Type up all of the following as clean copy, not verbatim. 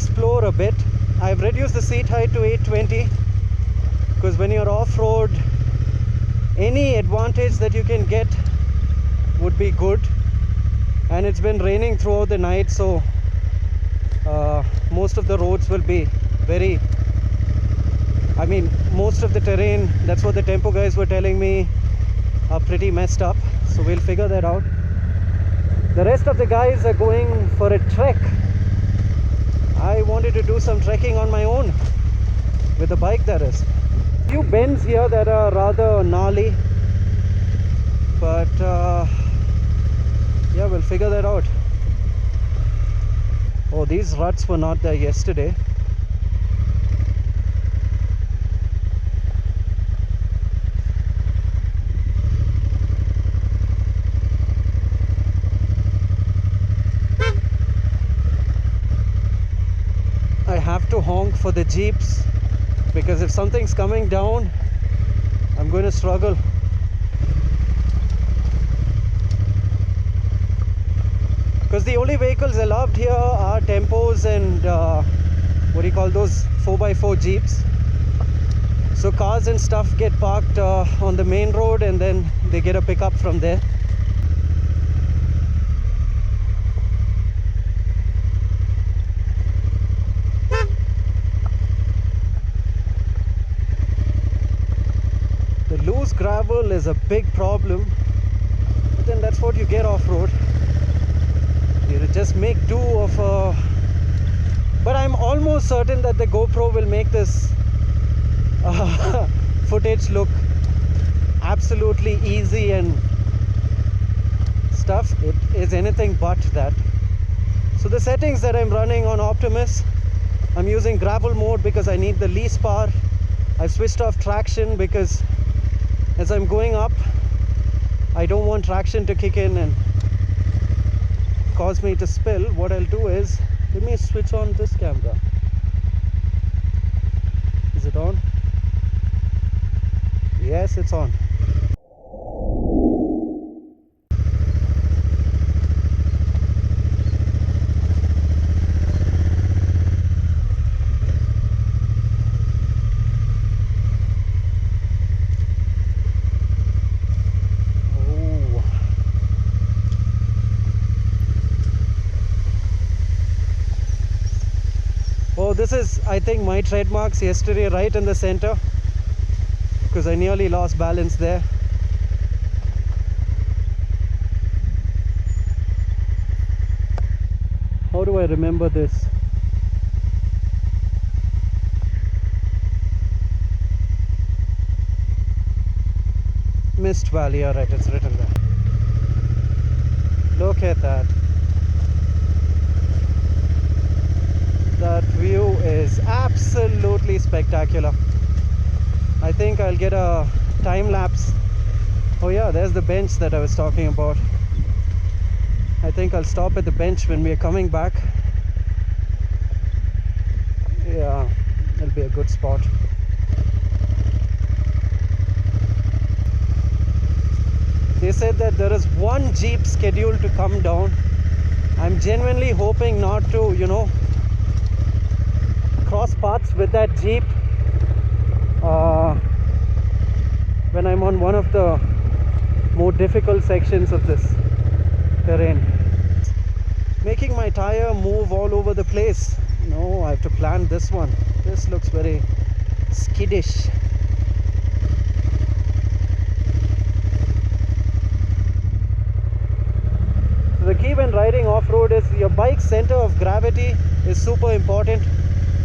explore a bit. I've reduced the seat height to 820 because when you're off-road, any advantage that you can get would be good. And it's been raining throughout the night, so most of the roads will be most of the terrain, that's what the tempo guys were telling me, are pretty messed up. So we'll figure that out. The rest of the guys are going for a trek. I wanted to do some trekking on my own with the bike, that is. Few bends here that are rather gnarly, but yeah, we'll figure that out. Oh, these ruts were not there yesterday. I have to honk for the jeeps because if something's coming down, I'm going to struggle. Because the only vehicles allowed here are tempos and what do you call those, 4x4 jeeps. So cars and stuff get parked on the main road and then they get a pickup from there. The loose gravel is a big problem, but then that's what you get off-road. You just make do of but I'm almost certain that the GoPro will make this footage look absolutely easy and stuff. It is anything but that. So the settings that I'm running on Optimus, I'm using gravel mode because I need the least power. I've switched off traction because as I'm going up, I don't want traction to kick in and cause me to spill. What I'll do is, let me switch on this camera. Is it on? Yes, it's on. Oh, this is, I think, my trademarks yesterday, right in the center, because I nearly lost balance there. How do I remember this? Mist Valley, yeah, right, it's written there. Look at that. That view is absolutely spectacular. I think I'll get a time lapse. Oh yeah, there's the bench that I was talking about. I think I'll stop at the bench when we're coming back. Yeah, it'll be a good spot. They said that there is one Jeep scheduled to come down. I'm genuinely hoping not to, cross paths with that Jeep when I'm on one of the more difficult sections of this terrain. Making my tire move all over the place. No, I have to plan this one. This looks very skiddish. So the key when riding off-road is your bike's center of gravity is super important.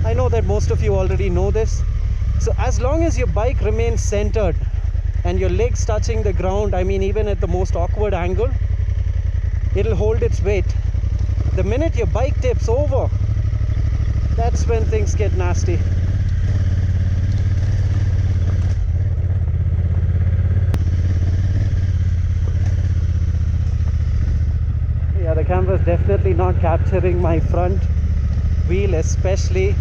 I know that most of you already know this. So as long as your bike remains centered and your legs touching the ground, even at the most awkward angle, it'll hold its weight. The minute your bike tips over, that's when things get nasty. Yeah, the camera's definitely not capturing my front wheel especially.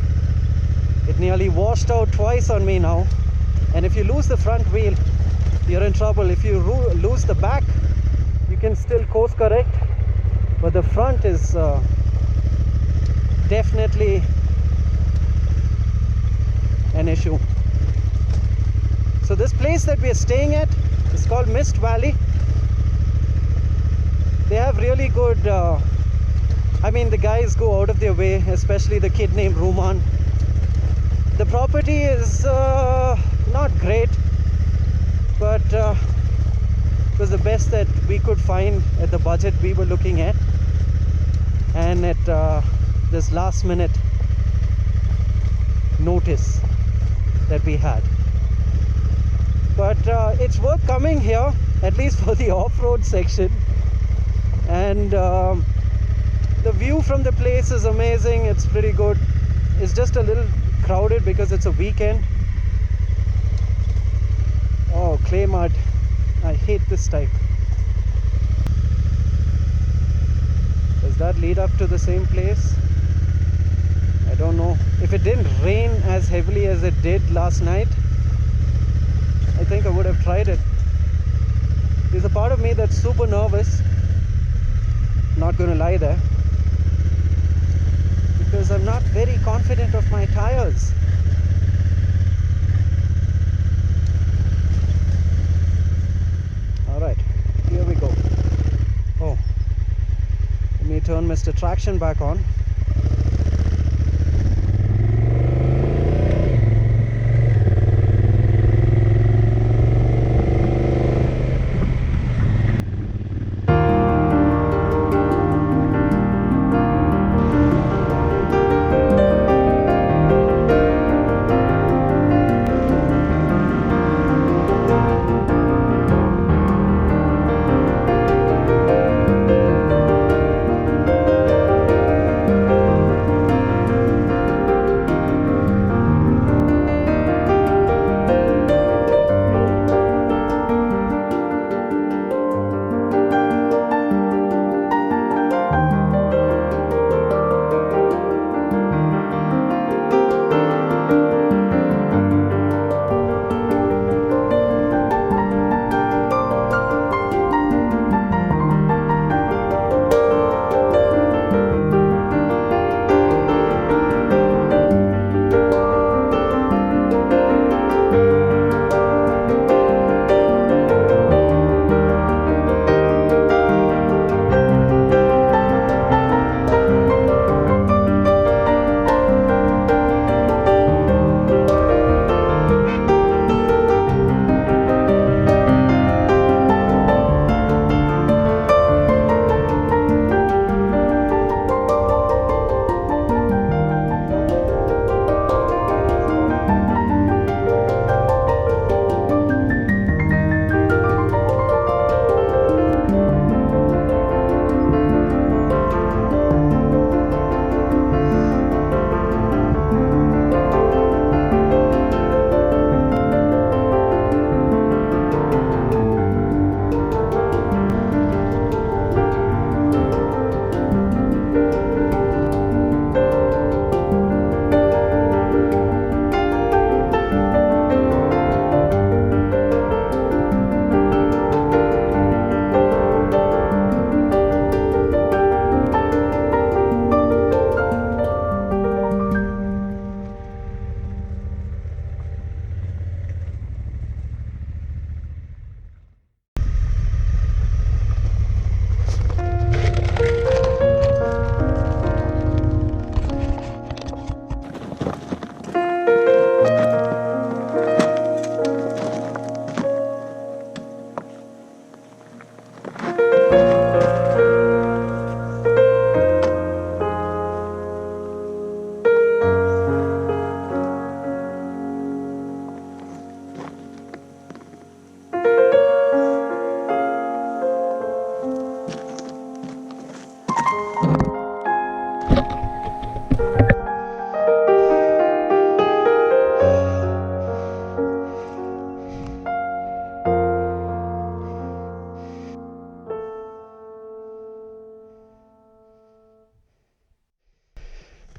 It nearly washed out twice on me now. And if you lose the front wheel, you're in trouble. If you lose the back, you can still course correct, but the front is definitely an issue. So this place that we are staying at is called Mist Valley. They have really good, I mean, the guys go out of their way, especially the kid named Ruman. The property is not great, but it was the best that we could find at the budget we were looking at, and at this last minute notice that we had. But it's worth coming here, at least for the off-road section. And the view from the place is amazing. It's pretty good. It's just a little crowded because it's a weekend. Oh, clay mud. I hate this type. Does that lead up to the same place? I don't know. If it didn't rain as heavily as it did last night, I think I would have tried it. There's a part of me that's super nervous, not gonna lie there, because I'm not very confident of my tires. Alright, here we go. Oh, let me turn Mr. Traction back on.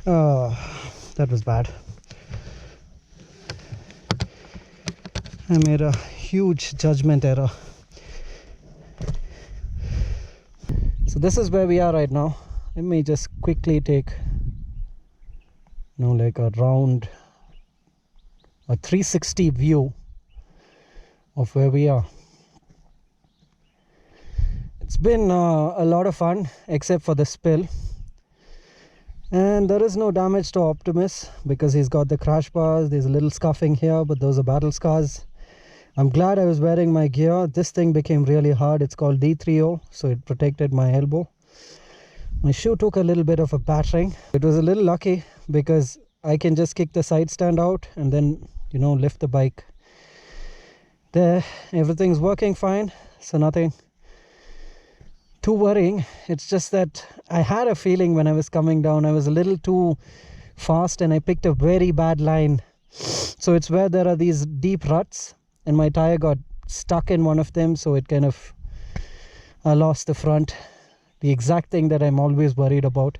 Oh, that was bad. I made a huge judgment error. So this is where we are right now. Let me just quickly take like a round a 360 view of where we are. It's been a lot of fun, except for the spill. And there is no damage to Optimus because he's got the crash bars. There's a little scuffing here, but those are battle scars. I'm glad I was wearing my gear. This thing became really hard. It's called D30, so it protected my elbow. My shoe took a little bit of a battering. It was a little lucky because I can just kick the side stand out and then, you know, lift the bike. There, everything's working fine, so nothing too worrying. It's just that I had a feeling when I was coming down I was a little too fast and I picked a very bad line. So it's where there are these deep ruts and my tire got stuck in one of them, so it kind of I lost the front, the exact thing that I'm always worried about.